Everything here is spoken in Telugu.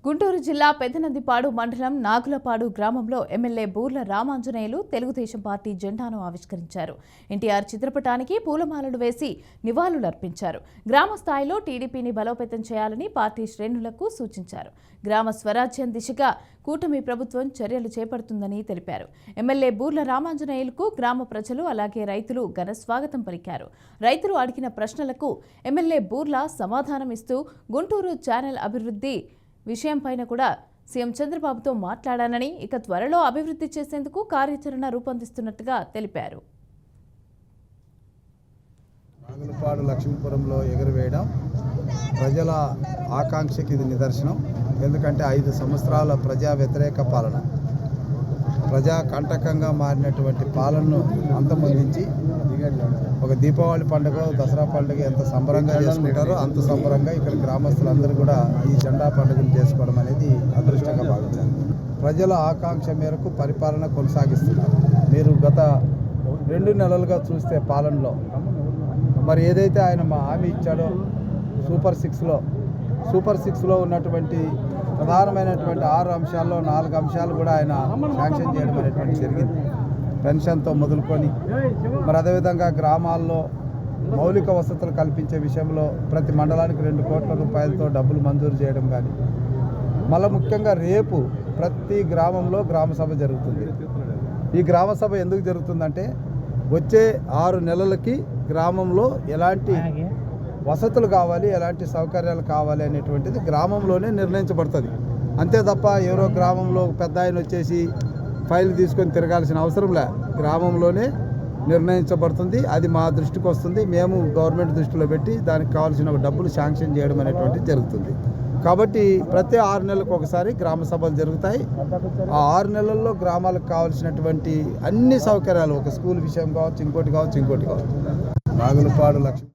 గుంటూరు జిల్లా పెదనందిపాడు మండలం నాగులపాడు గ్రామంలో ఎమ్మెల్యే బూర్ల రామాంజనేయులు తెలుగుదేశం పార్టీ జెండాను ఆవిష్కరించారు. ఎన్టీఆర్ చిత్రపటానికి పూలమాలలు వేసి నివాళులర్పించారు. గ్రామ స్థాయిలో టీడీపీని బలోపేతం చేయాలని పార్టీ శ్రేణులకు సూచించారు. గ్రామ స్వరాజ్యం దిశగా కూటమి ప్రభుత్వం చర్యలు చేపడుతుందని తెలిపారు. ఎమ్మెల్యే బూర్ల రామాంజనేయులకు గ్రామ ప్రజలు అలాగే రైతులు ఘన స్వాగతం పలికారు. రైతులు అడిగిన ప్రశ్నలకు ఎమ్మెల్యే బూర్ల సమాధానమిస్తూ గుంటూరు ఛానల్ అభివృద్ధి విషయంపైన కూడా సీఎం చంద్రబాబుతో మాట్లాడానని, ఇక త్వరలో అభివృద్ధి చేసేందుకు కార్యాచరణ రూపొందిస్తున్నట్టుగా తెలిపారు. నాగులపాడు లక్ష్మీపురంలో ఎగురవేయడం ప్రజల ఆకాంక్షకి ఇది నిదర్శనం. ఎందుకంటే 5 సంవత్సరాల ప్రజా వ్యతిరేక పాలన, ప్రజా కంటకంగా మారినటువంటి పాలనను అంతమొందించి ఒక దీపావళి పండుగ, దసరా పండుగ ఎంత సంబరంగా చేసుకుంటారో అంత సంబరంగా ఇక్కడ గ్రామస్తులందరూ కూడా ఈ జెండా పండుగను చేసుకోవడం అనేది అదృష్టంగా భావించారు. ప్రజల ఆకాంక్ష మేరకు పరిపాలన కొనసాగిస్తున్నారు. మీరు గత 2 నెలలుగా చూస్తే పాలనలో మరి ఏదైతే ఆయన హామీ ఇచ్చాడో సూపర్ సిక్స్లో ఉన్నటువంటి ప్రధానమైనటువంటి 6 అంశాల్లో 4 అంశాలు కూడా ఆయన శాంక్షన్ చేయడం అనేటువంటి జరిగింది. పెన్షన్తో మొదలుకొని మరి అదేవిధంగా గ్రామాల్లో మౌలిక వసతులు కల్పించే విషయంలో ప్రతి మండలానికి 2 కోట్ల రూపాయలతో డబ్బులు మంజూరు చేయడం కానీ, మళ్ళీ ముఖ్యంగా రేపు ప్రతి గ్రామంలో గ్రామసభ జరుగుతుంది. ఈ గ్రామసభ ఎందుకు జరుగుతుందంటే వచ్చే 6 నెలలకి గ్రామంలో ఎలాంటి వసతులు కావాలి, ఎలాంటి సౌకర్యాలు కావాలి అనేటువంటిది గ్రామంలోనే నిర్ణయించబడుతుంది. అంతే తప్ప ఎవరో గ్రామంలో పెద్ద ఆయన వచ్చేసి ఫైల్ తీసుకొని తిరగాల్సిన అవసరం లే, గ్రామంలోనే నిర్ణయించబడుతుంది. అది మా దృష్టికి వస్తుంది. మేము గవర్నమెంట్ దృష్టిలో పెట్టి దానికి కావాల్సిన డబ్బులు శాంక్షన్ చేయడం అనేటువంటిది జరుగుతుంది. కాబట్టి ప్రతి 6 నెలలకు ఒకసారి గ్రామ సభలు జరుగుతాయి. ఆ 6 నెలల్లో గ్రామాలకు కావాల్సినటువంటి అన్ని సౌకర్యాలు, ఒక స్కూల్ విషయం కావచ్చు, ఇంకోటి కావచ్చు. నాగులపాడు లక్ష్మీ